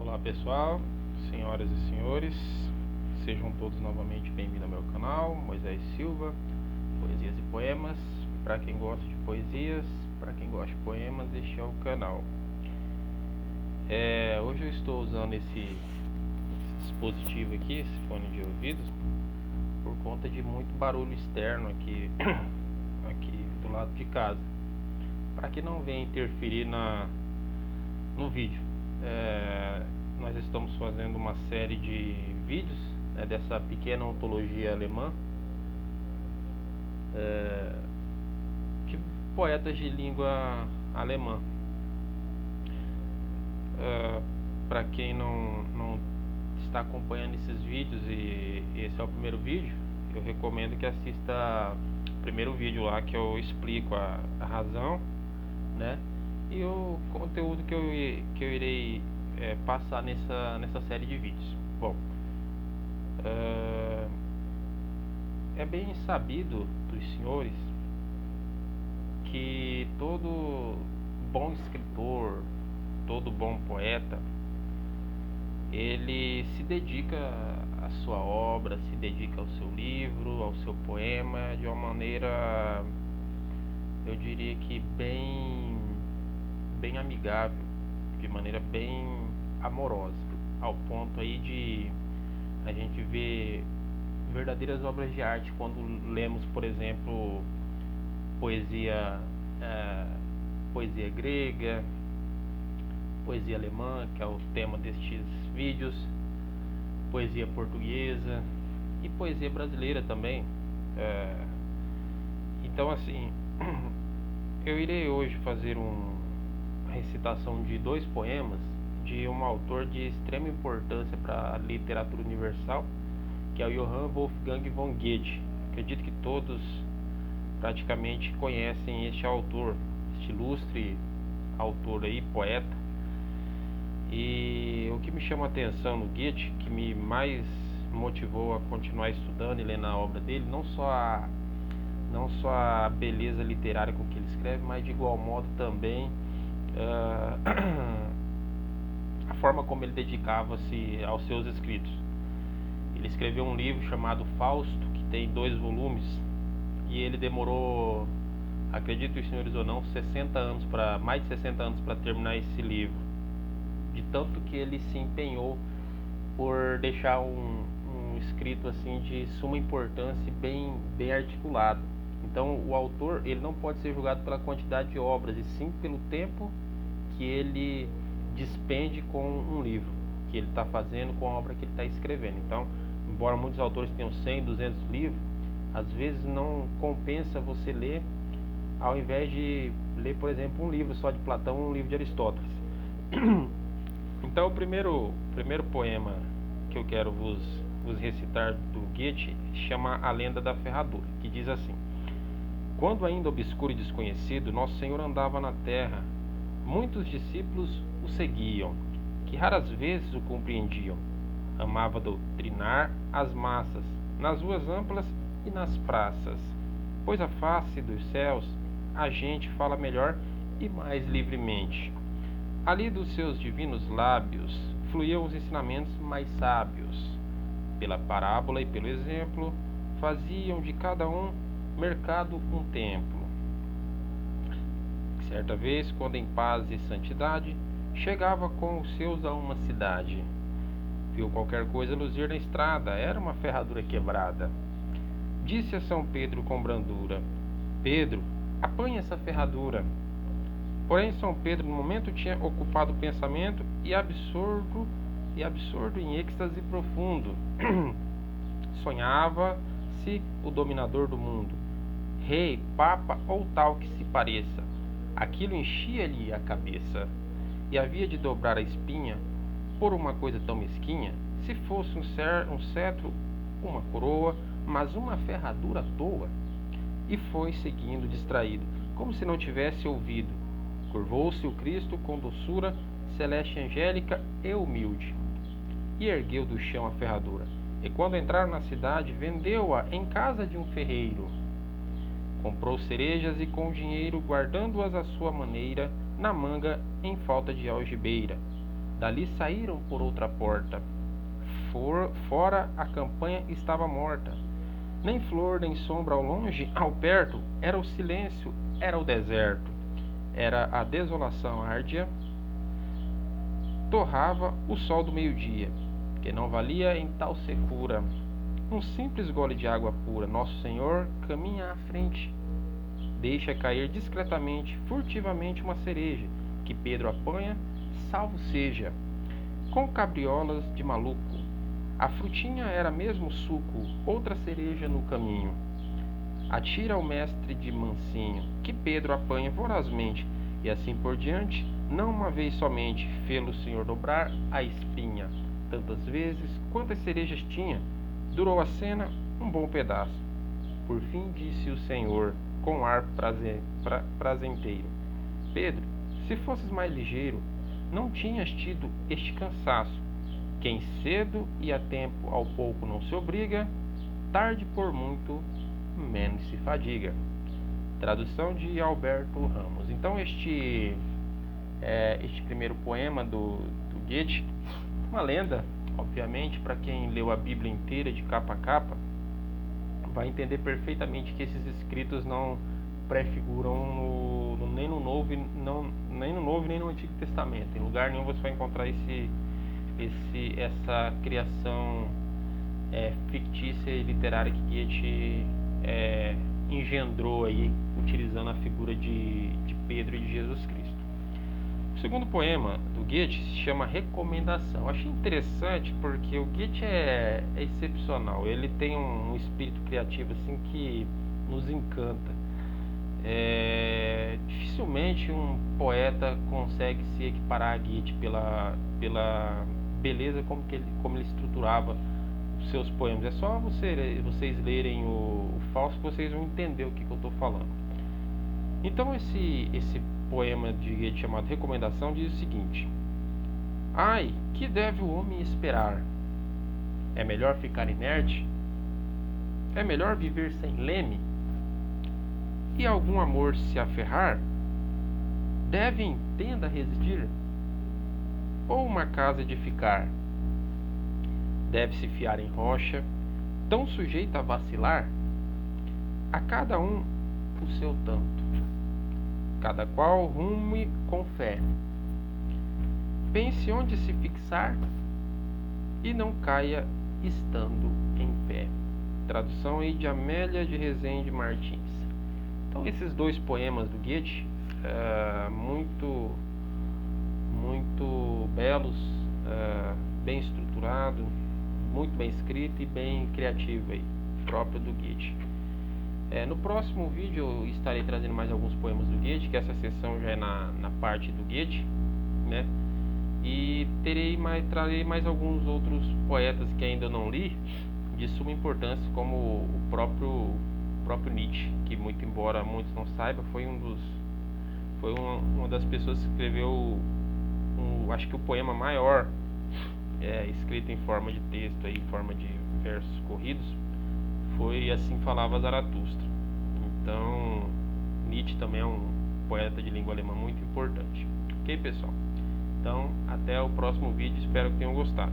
Olá pessoal, senhoras e senhores, sejam todos novamente bem-vindos ao meu canal, Moisés Silva, Poesias e Poemas. Para quem gosta de poesias, para quem gosta de poemas, este é o canal. Hoje eu estou usando esse dispositivo aqui, esse fone de ouvidos, por conta de muito barulho externo aqui, aqui do lado de casa, para que não venha interferir no vídeo. Nós estamos fazendo uma série de vídeos dessa pequena antologia alemã, de poetas de língua alemã. Para quem não está acompanhando esses vídeos e esse é o primeiro vídeo, eu recomendo que assista o primeiro vídeo lá, que eu explico a razão, né, e o conteúdo que eu irei passar nessa série de vídeos. Bom, é bem sabido dos senhores que todo bom escritor, todo bom poeta, ele se dedica à sua obra, se dedica ao seu livro, ao seu poema, de uma maneira, eu diria que bem amigável, de maneira bem amorosa, ao ponto aí de a gente ver verdadeiras obras de arte quando lemos, por exemplo, poesia grega, poesia alemã, que é o tema destes vídeos, poesia portuguesa e poesia brasileira também. Então, assim, eu irei hoje fazer uma recitação de dois poemas de um autor de extrema importância para a literatura universal, que é o Johann Wolfgang von Goethe. Acredito que todos praticamente conhecem este autor, este ilustre autor aí, poeta. E o que me chama a atenção no Goethe, que me mais motivou a continuar estudando e lendo a obra dele, não só a beleza literária com que ele escreve, mas de igual modo também a forma como ele dedicava-se aos seus escritos. Ele escreveu um livro chamado Fausto, que tem 2 volumes, e ele demorou, acredito os senhores ou não, mais de 60 anos para terminar esse livro, de tanto que ele se empenhou por deixar um escrito assim de suma importância e bem articulado. Então o autor, ele não pode ser julgado pela quantidade de obras, e sim pelo tempo que ele despende com um livro que ele está fazendo, com a obra que ele está escrevendo. Então, embora muitos autores tenham 100, 200 livros, às vezes não compensa você ler, ao invés de ler, por exemplo, um livro só de Platão ou um livro de Aristóteles. Então, o primeiro poema que eu quero vos recitar do Goethe chama A Lenda da Ferradura, que diz assim: quando ainda obscuro e desconhecido, Nosso Senhor andava na terra. Muitos discípulos o seguiam, que raras vezes o compreendiam. Amava doutrinar as massas, nas ruas amplas e nas praças, pois a face dos céus a gente fala melhor e mais livremente. Ali dos seus divinos lábios fluíam os ensinamentos mais sábios. Pela parábola e pelo exemplo, faziam de cada um mercado um templo. Certa vez, quando em paz e santidade chegava com os seus a uma cidade, viu qualquer coisa luzir na estrada, era uma ferradura quebrada. Disse a São Pedro com brandura: Pedro, apanha essa ferradura. Porém São Pedro no momento tinha ocupado o pensamento e absorto em êxtase profundo. Sonhava-se o dominador do mundo, rei, papa ou tal que se pareça. Aquilo enchia-lhe a cabeça, e havia de dobrar a espinha por uma coisa tão mesquinha, se fosse um cetro, uma coroa, mas uma ferradura à toa. E foi seguindo distraído, como se não tivesse ouvido. Curvou-se o Cristo com doçura celeste, angélica e humilde, e ergueu do chão a ferradura. E quando entraram na cidade, vendeu-a em casa de um ferreiro. Comprou cerejas e com dinheiro, guardando-as à sua maneira, na manga, em falta de algibeira. Dali saíram por outra porta. Fora a campanha estava morta. Nem flor, nem sombra ao longe, ao perto, era o silêncio, era o deserto. Era a desolação árdia. Torrava o sol do meio-dia, que não valia em tal secura. Um simples gole de água pura. Nosso Senhor caminha à frente. Deixa cair discretamente, furtivamente uma cereja, que Pedro apanha, salvo seja, com cabriolas de maluco. A frutinha era mesmo suco, outra cereja no caminho. Atira o mestre de mansinho, que Pedro apanha vorazmente, e assim por diante, não uma vez somente, fê-lo o Senhor dobrar a espinha, tantas vezes quantas cerejas tinha. Durou a cena um bom pedaço. Por fim disse o Senhor, com ar prazenteiro: Pedro, se fosses mais ligeiro, não tinhas tido este cansaço. Quem cedo e a tempo ao pouco não se obriga, tarde por muito, menos se fadiga. Tradução de Alberto Ramos. Então este primeiro poema do Goethe, uma lenda, obviamente, para quem leu a Bíblia inteira de capa a capa, vai entender perfeitamente que esses escritos não prefiguram nem no Novo nem no Antigo Testamento. Em lugar nenhum você vai encontrar essa criação fictícia e literária que Goethe engendrou aí, utilizando a figura de Pedro e de Jesus Cristo. O segundo poema do Goethe se chama Recomendação. Eu achei interessante porque o Goethe é excepcional. Ele tem um espírito criativo assim que nos encanta. Dificilmente um poeta consegue se equiparar a Goethe pela beleza como ele estruturava os seus poemas. É só vocês lerem o Fausto que vocês vão entender o que eu estou falando. Então esse poema de Goethe chamado Recomendação diz o seguinte: Ai, que deve o homem esperar? É melhor ficar inerte? É melhor viver sem leme? E algum amor se aferrar? Deve em tenda residir? Ou uma casa edificar? Deve-se fiar em rocha, tão sujeita a vacilar? A cada um o seu tanto, cada qual rume com fé. Pense onde se fixar e não caia estando em pé. Tradução aí de Amélia de Rezende Martins. Então esses dois poemas do Goethe, muito belos, bem estruturado, muito bem escrito e bem criativo aí, próprio do Goethe. No próximo vídeo eu estarei trazendo mais alguns poemas do Goethe, que essa sessão já é na parte do Goethe, né? E trarei mais alguns outros poetas que ainda não li, de suma importância, como o próprio Nietzsche, que muito embora muitos não saibam, foi uma das pessoas que escreveu acho que o poema maior escrito em forma de texto, aí, em forma de versos corridos, foi Assim Falava Zaratustra. Então Nietzsche também é um poeta de língua alemã muito importante. Ok, pessoal? Então até o próximo vídeo, espero que tenham gostado.